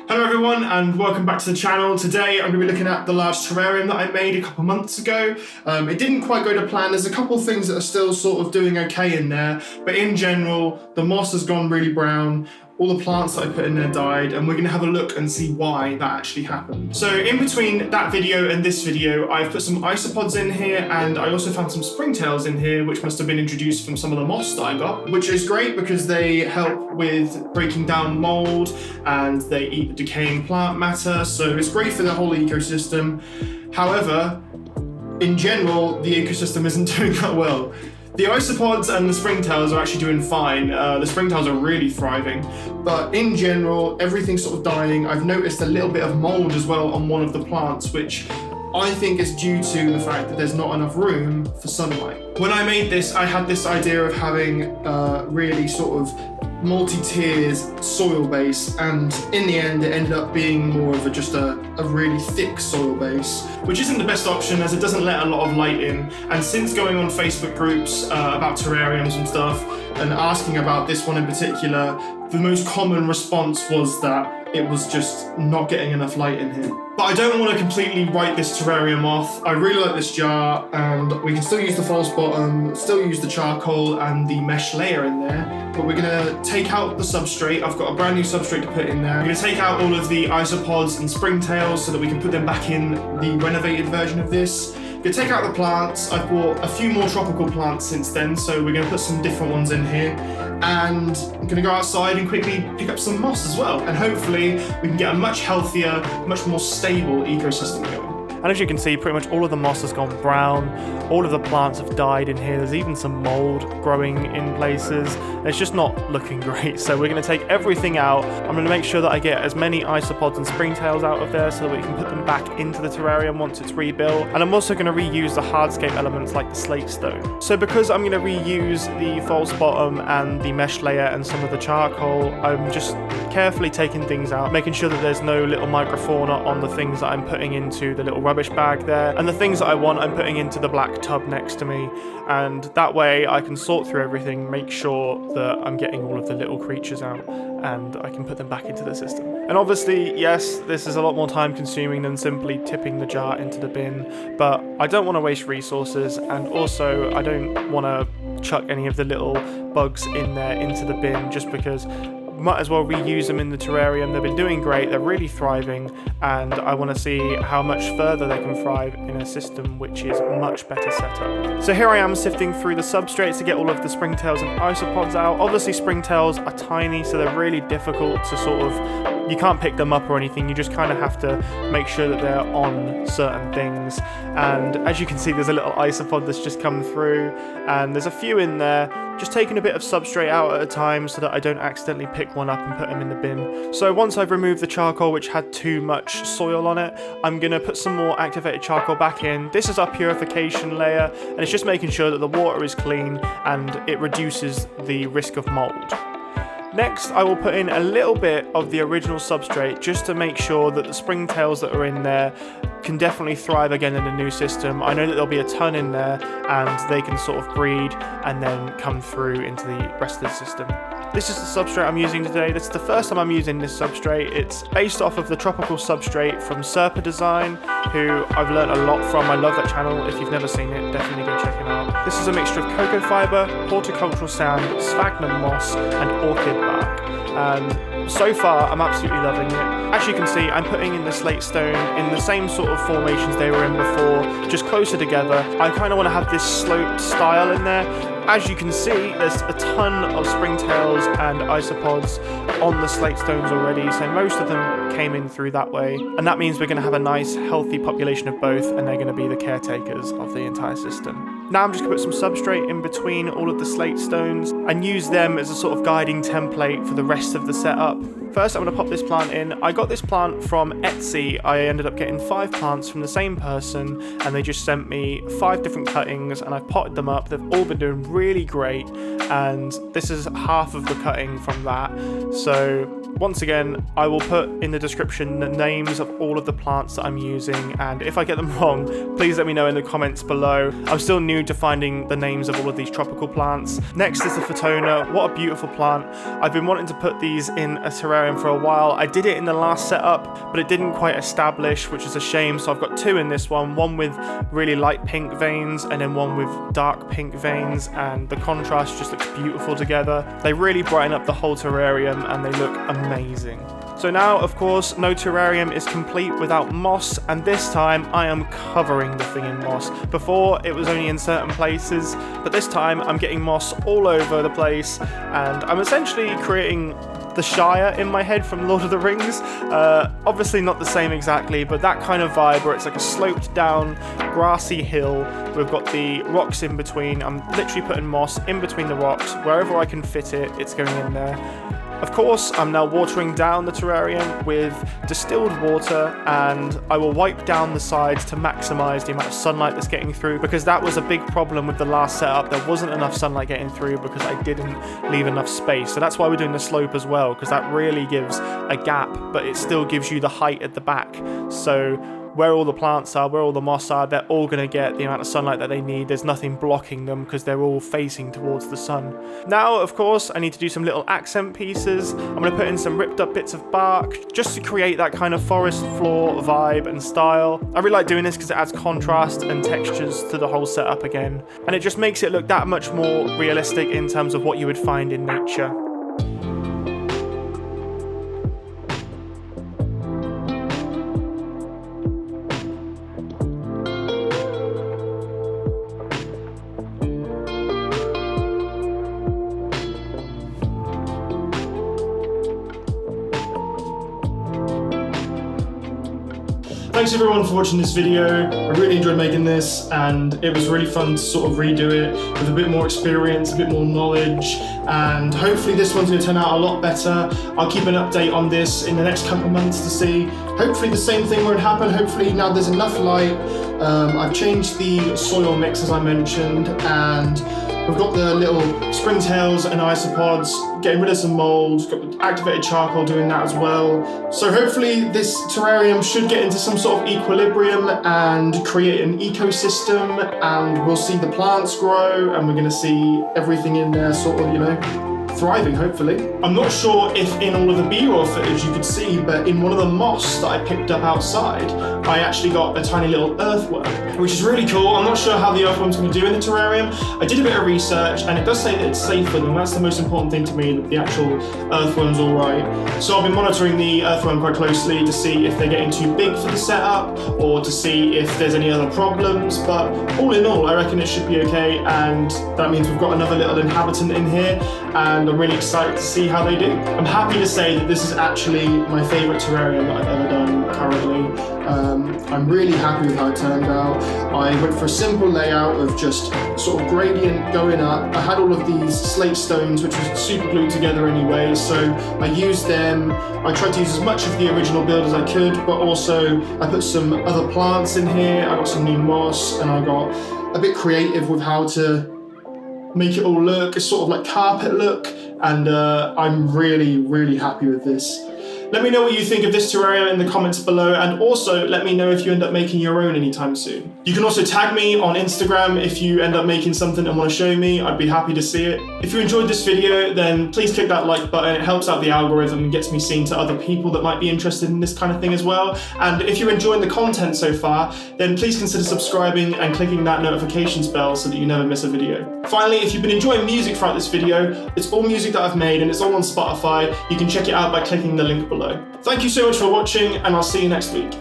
Hello everyone and welcome back to the channel. Today I'm going to be looking at the large terrarium that I made a couple months ago. It didn't quite go to plan. There's a couple things that are still sort of doing okay in there, but in general the moss has gone really brown. All the plants that I put in there died, and we're going to have a look and see why that actually happened. So in between that video and this video, I've put some isopods in here, and I also found some springtails in here, which must have been introduced from some of the moss that I got, which is great because they help with breaking down mold and they eat the decaying plant matter, so it's great for the whole ecosystem. However, in general, the ecosystem isn't doing that well. The isopods and the springtails are actually doing fine. The springtails are really thriving, but in general, everything's sort of dying. I've noticed a little bit of mold as well on one of the plants, which I think is due to the fact that there's not enough room for sunlight. When I made this, I had this idea of having really sort of multi-tiers soil base, and in the end it ended up being more of just a really thick soil base, which isn't the best option as it doesn't let a lot of light in. And since going on Facebook groups about terrariums and stuff and asking about this one in particular, the most common response was that it was just not getting enough light in here. But I don't want to completely write this terrarium off. I really like this jar, and we can still use the false bottom, still use the charcoal and the mesh layer in there, but we're gonna take out the substrate. I've got a brand new substrate to put in there. We're gonna take out all of the isopods and springtails so that we can put them back in the renovated version of this. We're gonna take out the plants. I've bought a few more tropical plants since then, so we're gonna put some different ones in here. And I'm gonna go outside and quickly pick up some moss as well. And hopefully we can get a much healthier, much more stable ecosystem going. And as you can see, pretty much all of the moss has gone brown, all of the plants have died in here, there's even some mold growing in places, and it's just not looking great. So we're going to take everything out. I'm going to make sure that I get as many isopods and springtails out of there so that we can put them back into the terrarium once it's rebuilt. And I'm also going to reuse the hardscape elements like the slate stone. So because I'm going to reuse the false bottom and the mesh layer and some of the charcoal, I'm just carefully taking things out, making sure that there's no little microfauna on the things that I'm putting into the little rubbish bag there, and the things that I want I'm putting into the black tub next to me, and that way I can sort through everything, make sure that I'm getting all of the little creatures out, and I can put them back into the system. And obviously, yes, this is a lot more time consuming than simply tipping the jar into the bin, but I don't want to waste resources, and also I don't want to chuck any of the little bugs in there into the bin just because might as well reuse them in the terrarium. They've been doing great, they're really thriving, and I want to see how much further they can thrive in a system which is much better set up. So here I am sifting through the substrates to get all of the springtails and isopods out. Obviously springtails are tiny, so they're really difficult to sort of, you can't pick them up or anything, you just kind of have to make sure that they're on certain things. And as you can see, there's a little isopod that's just come through, and there's a few in there. Just taking a bit of substrate out at a time so that I don't accidentally pick one up and put them in the bin. So once I've removed the charcoal which had too much soil on it, I'm going to put some more activated charcoal back in. This is our purification layer, and it's just making sure that the water is clean and it reduces the risk of mold. Next, I will put in a little bit of the original substrate just to make sure that the springtails that are in there can definitely thrive again in the new system. I know that there'll be a ton in there and they can sort of breed and then come through into the rest of the system. This is the substrate I'm using today. This is the first time I'm using this substrate. It's based off of the tropical substrate from Serpa Design, who I've learned a lot from. I love that channel. If you've never seen it, definitely go check it out. This is a mixture of cocoa fibre, horticultural sand, sphagnum moss, and orchid bark. And so far, I'm absolutely loving it. As you can see, I'm putting in the slate stone in the same sort of formations they were in before, just closer together. I kind of want to have this sloped style in there. As you can see, there's a ton of springtails and isopods on the slate stones already, so most of them came in through that way. And that means we're going to have a nice, healthy population of both, and they're going to be the caretakers of the entire system. Now I'm just going to put some substrate in between all of the slate stones and use them as a sort of guiding template for the rest of the setup. First, I'm going to pop this plant in. I got this plant from Etsy. I ended up getting 5 plants from the same person, and they just sent me 5 different cuttings, and I've potted them up. They've all been doing really great, and this is half of the cutting from that. So once again, I will put in the description the names of all of the plants that I'm using, and if I get them wrong, please let me know in the comments below. I'm still new to finding the names of all of these tropical plants. Next is the Futona. What a beautiful plant. I've been wanting to put these in a terrarium terrarium for a while. I did it in the last setup, but it didn't quite establish, which is a shame. So I've got two in this one with really light pink veins and then one with dark pink veins, and the contrast just looks beautiful together. They really brighten up the whole terrarium and they look amazing. So now, of course, no terrarium is complete without moss, and this time I am covering the thing in moss. Before, it was only in certain places, but this time I'm getting moss all over the place, and I'm essentially creating the Shire in my head from Lord of the Rings. Obviously not the same exactly, but that kind of vibe where it's like a sloped down grassy hill. We've got the rocks in between. I'm literally putting moss in between the rocks. Wherever I can fit it, it's going in there. Of course, I'm now watering down the terrarium with distilled water, and I will wipe down the sides to maximize the amount of sunlight that's getting through, because that was a big problem with the last setup. There wasn't enough sunlight getting through because I didn't leave enough space. So that's why we're doing the slope as well, because that really gives a gap, but it still gives you the height at the back. So where all the plants are, where all the moss are, they're all going to get the amount of sunlight that they need. There's nothing blocking them because they're all facing towards the sun. Now, of course, I need to do some little accent pieces. I'm going to put in some ripped up bits of bark just to create that kind of forest floor vibe and style. I really like doing this because it adds contrast and textures to the whole setup again. And it just makes it look that much more realistic in terms of what you would find in nature. Thanks everyone for watching this video. I really enjoyed making this, and it was really fun to sort of redo it with a bit more experience, a bit more knowledge, and hopefully this one's going to turn out a lot better. I'll keep an update on this in the next couple of months to see. Hopefully the same thing won't happen. Hopefully now there's enough light. I've changed the soil mix as I mentioned, and we've got the little springtails and isopods, getting rid of some mold, got the activated charcoal doing that as well. So hopefully this terrarium should get into some sort of equilibrium and create an ecosystem, and we'll see the plants grow, and we're going to see everything in there sort of, you know, thriving, hopefully. I'm not sure if in all of the B-roll footage you could see, but in one of the moss that I picked up outside, I actually got a tiny little earthworm, which is really cool. I'm not sure how the earthworm's going to do in the terrarium. I did a bit of research, and it does say that it's safe for them. That's the most important thing to me, that the actual earthworm's all right. So I've been monitoring the earthworm quite closely to see if they're getting too big for the setup, or to see if there's any other problems. But all in all, I reckon it should be okay, and that means we've got another little inhabitant in here, and I'm really excited to see how they do. I'm happy to say that this is actually my favourite terrarium that I've ever done currently. I'm really happy with how it turned out. I went for a simple layout of just sort of gradient going up. I had all of these slate stones which was super glued together anyway, so I used them. I tried to use as much of the original build as I could, but also I put some other plants in here. I got some new moss, and I got a bit creative with how to make it all look a sort of like carpet look, and I'm really happy with this. Let me know what you think of this terrarium in the comments below, and also let me know if you end up making your own anytime soon. You can also tag me on Instagram if you end up making something and want to show me. I'd be happy to see it. If you enjoyed this video, then please click that like button. It helps out the algorithm and gets me seen to other people that might be interested in this kind of thing as well. And if you're enjoying the content so far, then please consider subscribing and clicking that notifications bell so that you never miss a video. Finally, if you've been enjoying music throughout this video, it's all music that I've made and it's all on Spotify. You can check it out by clicking the link below. Thank you so much for watching, and I'll see you next week.